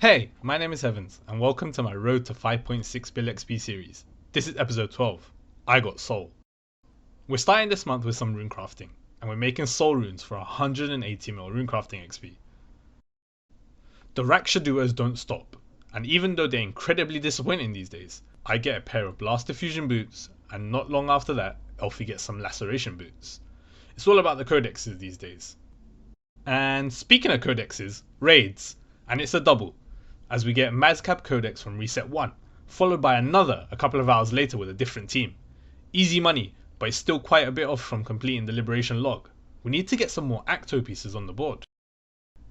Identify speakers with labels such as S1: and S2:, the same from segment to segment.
S1: Hey, my name is Evans, and welcome to my Road to 5.6 Bill XP series. This is episode 12. I got Soul. We're starting this month with some runecrafting, and we're making soul runes for 180 mil runecrafting XP. The Rakshadduos don't stop, and even though they're incredibly disappointing these days, I get a pair of Blast Diffusion boots, and not long after that, Elfie gets some Laceration boots. It's all about the codexes these days. And speaking of codexes, raids, and it's a double, as we get Mazcap Codex from Reset 1, followed by another a couple of hours later with a different team. Easy money, but it's still quite a bit off from completing the Liberation log. We need to get some more Acto pieces on the board.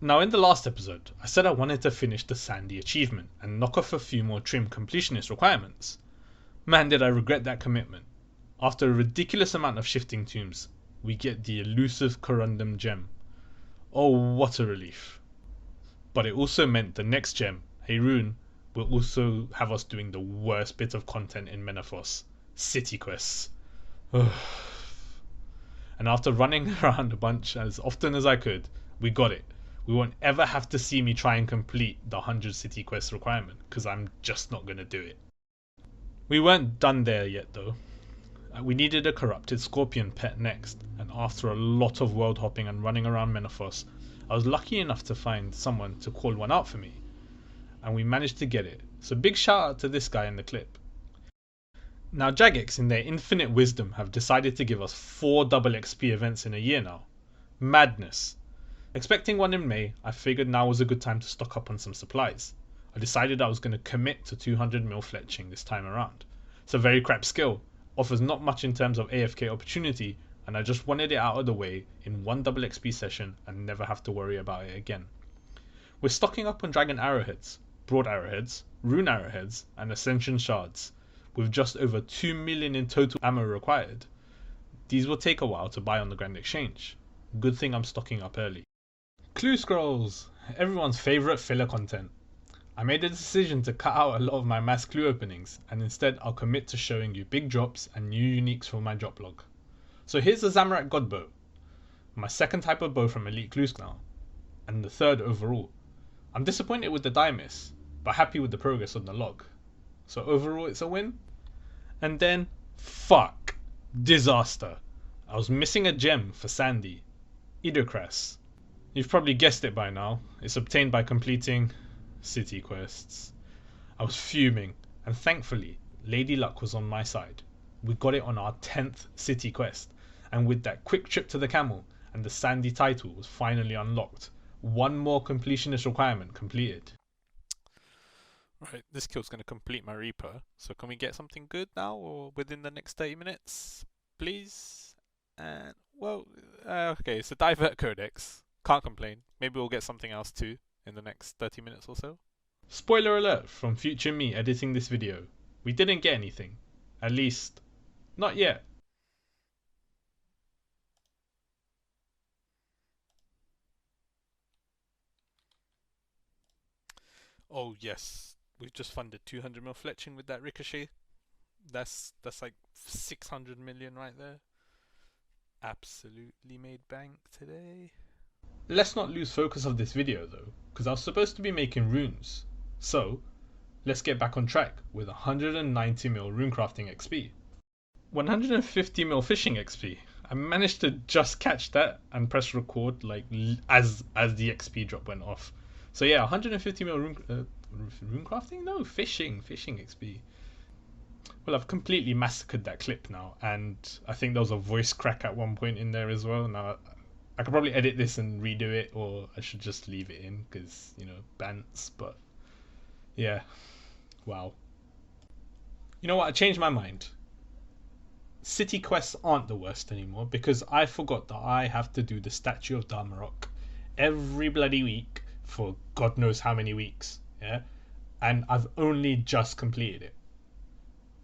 S1: Now in the last episode, I said I wanted to finish the Sandy achievement and knock off a few more trim completionist requirements. Man, did I regret that commitment. After a ridiculous amount of shifting tombs, we get the elusive Corundum gem. Oh, what a relief. But it also meant the next gem, a rune, will also have us doing the worst bit of content in Menethos, city quests. And after running around a bunch as often as I could, we got it. We won't ever have to see me try and complete the 100 city quest requirement, because I'm just not going to do it. We weren't done there yet though. We needed a corrupted scorpion pet next, and after a lot of world hopping and running around Menethos, I was lucky enough to find someone to call one out for me, and we managed to get it, so big shout out to this guy in the clip. Now Jagex in their infinite wisdom have decided to give us 4 double XP events in a year now. Madness. Expecting one in May, I figured now was a good time to stock up on some supplies. I decided I was going to commit to 200 mil fletching this time around. It's a very crap skill, offers not much in terms of AFK opportunity, and I just wanted it out of the way in one double XP session and never have to worry about it again. We're stocking up on dragon arrowheads, broad arrowheads, rune arrowheads, and ascension shards, with just over 2 million in total ammo required. These will take a while to buy on the Grand Exchange. Good thing I'm stocking up early. Clue scrolls, everyone's favourite filler content. I made a decision to cut out a lot of my mass clue openings, and instead I'll commit to showing you big drops and new uniques from my drop log. So here's the Zamorak Godbow, my second type of bow from Elite Clues now, and the third overall. I'm disappointed with the die miss, but happy with the progress on the log. So overall it's a win. And then, fuck, disaster. I was missing a gem for Sandy, Idocras. You've probably guessed it by now, it's obtained by completing city quests. I was fuming, and thankfully, Lady Luck was on my side. We got it on our 10th city quest, and with that quick trip to the camel, and the Sandy title was finally unlocked. One more completionist requirement completed.
S2: Right, this kill's going to complete my Reaper, so can we get something good now, or within the next 30 minutes, please? And, well, okay, it's a Divert Codex, can't complain. Maybe we'll get something else too in the next 30 minutes or so.
S1: Spoiler alert from future me editing this video. We didn't get anything. At least, not yet.
S2: Oh yes, we've just funded 200 mil fletching with that ricochet. That's like 600 million right there. Absolutely made bank today.
S1: Let's not lose focus of this video though, because I was supposed to be making runes. So, let's get back on track with 190 mil runecrafting XP. 150 mil fishing XP. I managed to just catch that and press record like as the XP drop went off. So yeah, 150 mil runecrafting? No, fishing XP. Well, I've completely massacred that clip now, and I think there was a voice crack at one point in there as well. Now, I could probably edit this and redo it, or I should just leave it in, because, you know, bants, but yeah, wow. You know what, I changed my mind. City quests aren't the worst anymore, because I forgot that I have to do the Statue of Dharmarok every bloody week for God knows how many weeks, yeah? And I've only just completed it.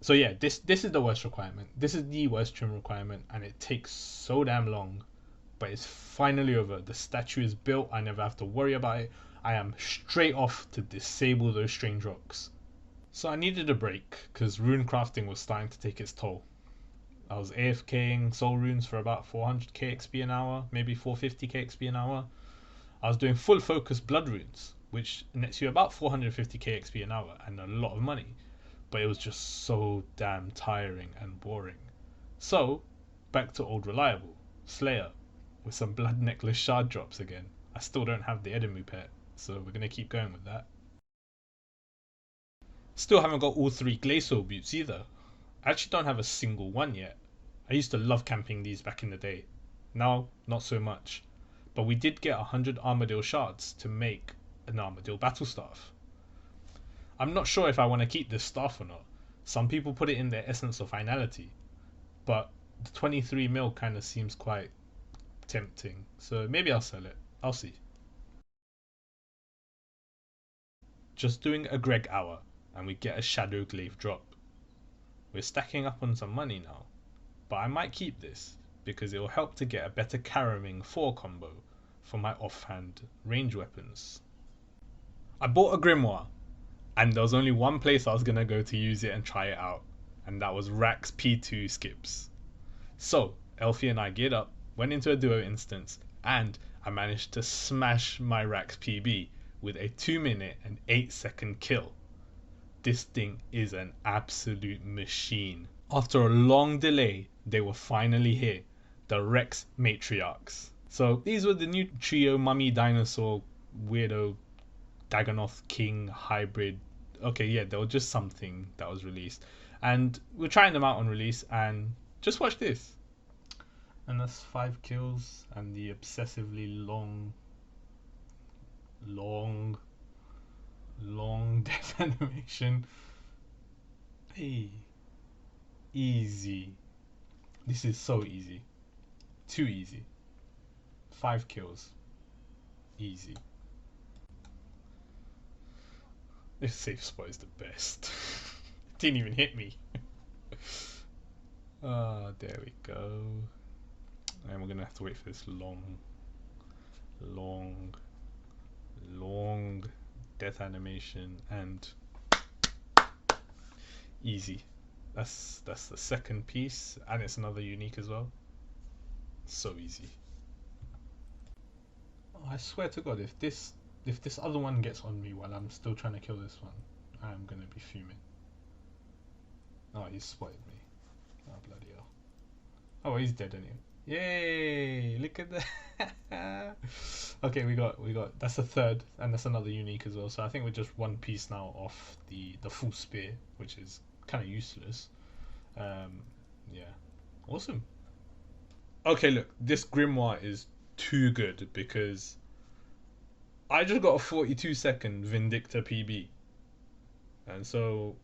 S1: So yeah, this is the worst requirement. This is the worst trim requirement, and it takes so damn long. But it's finally over. The statue is built. I never have to worry about it. I am straight off to disable those strange rocks. So I needed a break because runecrafting was starting to take its toll. I was AFKing soul runes for about 400k XP an hour, maybe 450k XP an hour. I was doing full focus blood runes, which nets you about 450k XP an hour and a lot of money, but it was just so damn tiring and boring. So, back to old reliable, Slayer, with some blood necklace shard drops again. I still don't have the Edemu pet, so we're gonna keep going with that. Still haven't got all 3 Glacial boots either. I actually don't have a single one yet. I used to love camping these back in the day. Now, not so much. But we did get 100 Armadillo shards to make an Armadillo battle staff. I'm not sure if I want to keep this staff or not. Some people put it in their essence of finality, but the 23 mil kind of seems quite tempting, so maybe I'll sell it. I'll see. Just doing a Greg hour and we get a Shadow Glaive drop. We're stacking up on some money now, but I might keep this because it will help to get a better Caraming 4 combo for my offhand range weapons. I bought a Grimoire, and there was only one place I was going to go to use it and try it out, and that was Rax P2 skips. So, Elfie and I geared up, went into a duo instance, and I managed to smash my Rax PB with a 2-minute and 8-second kill. This thing is an absolute machine. After a long delay, they were finally here, the Rex Matriarchs. So these were the new trio mummy dinosaur weirdo Dagonoth King hybrid. Okay, yeah, they were just something that was released. And we're trying them out on release, and just watch this. And that's 5 kills and the obsessively long death animation. Hey, easy. This is so easy. Too easy. 5 kills. Easy. This safe spot is the best. Didn't even hit me. There we go. And we're gonna have to wait for this long death animation, and easy. That's the second piece, and it's another unique as well. So easy. Oh, I swear to God, if this other one gets on me while I'm still trying to kill this one, I'm gonna be fuming. Oh, he's spotted me. Oh, bloody hell. Oh, well, he's dead anyway. Yay! Look at that. Okay, we got that's the third, and that's another unique as well. So I think we're just one piece now off the full spear, which is kind of useless. Yeah, awesome. Okay, look, this Grimoire is too good because I just got a 42-second Vindicta PB, and so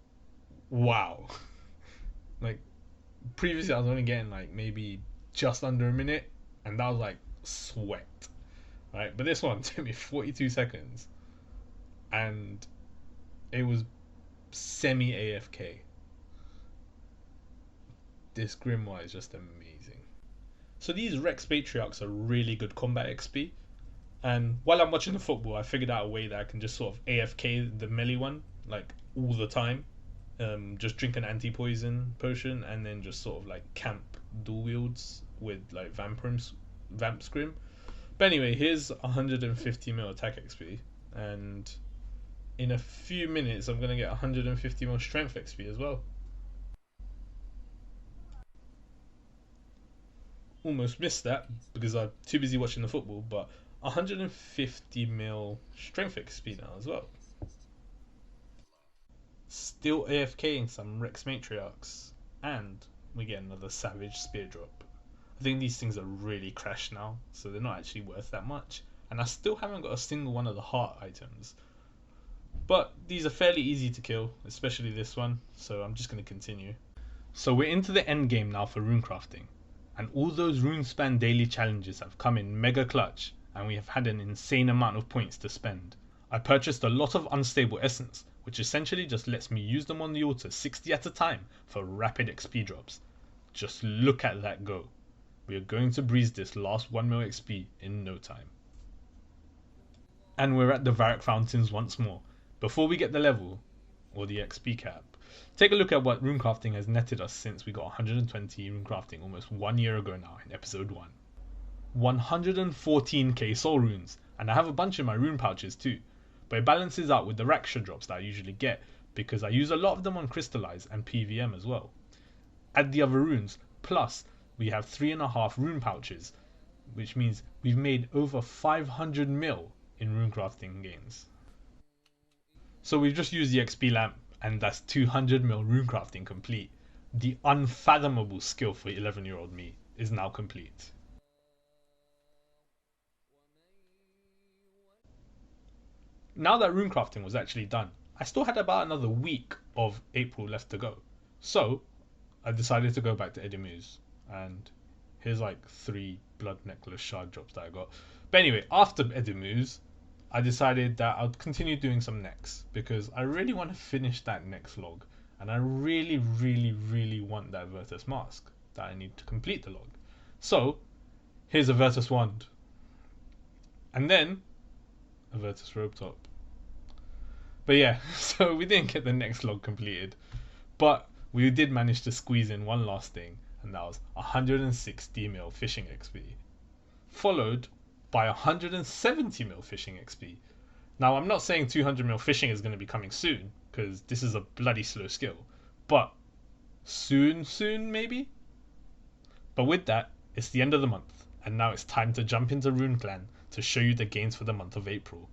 S1: wow. Like previously, I was only getting like maybe just under a minute, and that was like sweat, right? But this one took me 42 seconds, and it was semi AFK. This Grimoire is just amazing. So these Rex Patriarchs are really good combat XP, and while I'm watching the football, I figured out a way that I can just sort of AFK the melee one like all the time. Just drink an anti-poison potion and then just sort of like camp dual wields with like Vamp Scrim. But anyway, here's 150 mil attack XP, and in a few minutes I'm gonna get 150 mil strength XP as well. Almost missed that because I'm too busy watching the football, but 150 mil strength XP now as well. Still AFKing some Rex Matriarchs, and we get another Savage Spear drop. I think these things are really crashed now, so they're not actually worth that much, and I still haven't got a single one of the heart items. But these are fairly easy to kill, especially this one, so I'm just going to continue. So we're into the end game now for Runecrafting, and all those RuneSpan daily challenges have come in mega clutch, and we have had an insane amount of points to spend. I purchased a lot of unstable essence, which essentially just lets me use them on the altar 60 at a time for rapid XP drops. Just look at that go. We are going to breeze this last 1 mil XP in no time. And we're at the Varrock Fountains once more. Before we get the level, or the XP cap, take a look at what Runecrafting has netted us since we got 120 Runecrafting almost 1 year ago now in episode 1. 114k soul runes, and I have a bunch in my rune pouches too. but it balances out with the Raksha drops that I usually get because I use a lot of them on Crystallize and PVM as well. Add the other runes, plus we have 3.5 rune pouches, which means we've made over 500 mil in runecrafting gains. So we've just used the XP lamp, and that's 200 mil runecrafting complete. The unfathomable skill for 11-year-old me is now complete. Now that runecrafting was actually done, I still had about another week of April left to go. So I decided to go back to Edimuse, and here's like 3 blood necklace shard drops that I got. But anyway, after Edimuse, I decided that I'd continue doing some necks because I really want to finish that next log, and I really want that Virtus mask that I need to complete the log. So here's a Virtus wand, and then a Virtus robe top. But yeah, so we didn't get the next log completed, but we did manage to squeeze in one last thing, and that was 160 mil fishing XP, followed by 170 mil fishing XP. Now, I'm not saying 200 mil fishing is going to be coming soon, because this is a bloody slow skill, but soon maybe? But with that, it's the end of the month, and now it's time to jump into RuneClan to show you the gains for the month of April,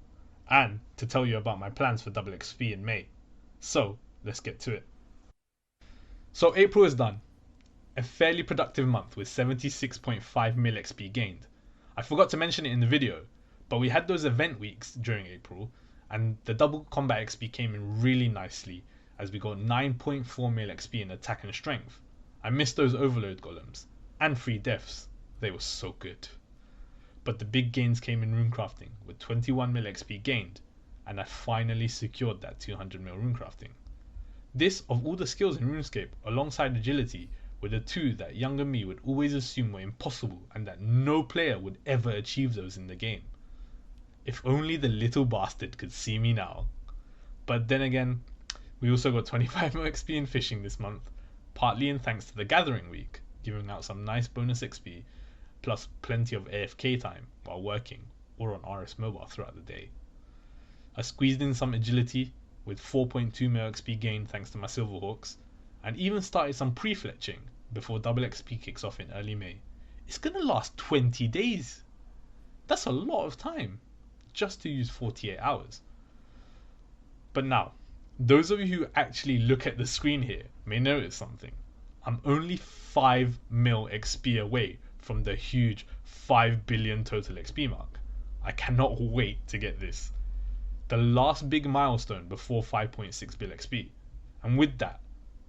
S1: and to tell you about my plans for double XP in May. So, let's get to it. So April is done. A fairly productive month with 76.5 mil XP gained. I forgot to mention it in the video, but we had those event weeks during April, and the double combat XP came in really nicely as we got 9.4 mil XP in attack and strength. I missed those overload golems, and free deaths. They were so good. But the big gains came in runecrafting with 21 mil XP gained, and I finally secured that 200 mil runecrafting. This, of all the skills in RuneScape, alongside agility, were the two that younger me would always assume were impossible and that no player would ever achieve those in the game. If only the little bastard could see me now. But then again, we also got 25 more XP in fishing this month, partly in thanks to the Gathering Week, giving out some nice bonus XP, plus plenty of AFK time while working or on RS Mobile throughout the day. I squeezed in some agility with 4.2 mil XP gained thanks to my Silverhawks, and even started some pre-fletching before double XP kicks off in early May. It's gonna last 20 days. That's a lot of time just to use 48 hours. But now, those of you who actually look at the screen here may notice something. I'm only 5 mil XP away from the huge 5 billion total XP mark. I cannot wait to get this. The last big milestone before 5.6 bill XP. And with that,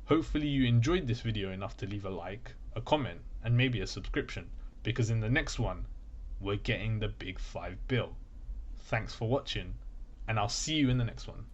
S1: hopefully you enjoyed this video enough to leave a like, a comment, and maybe a subscription, because in the next one, we're getting the big 5 bill. Thanks for watching, and I'll see you in the next one.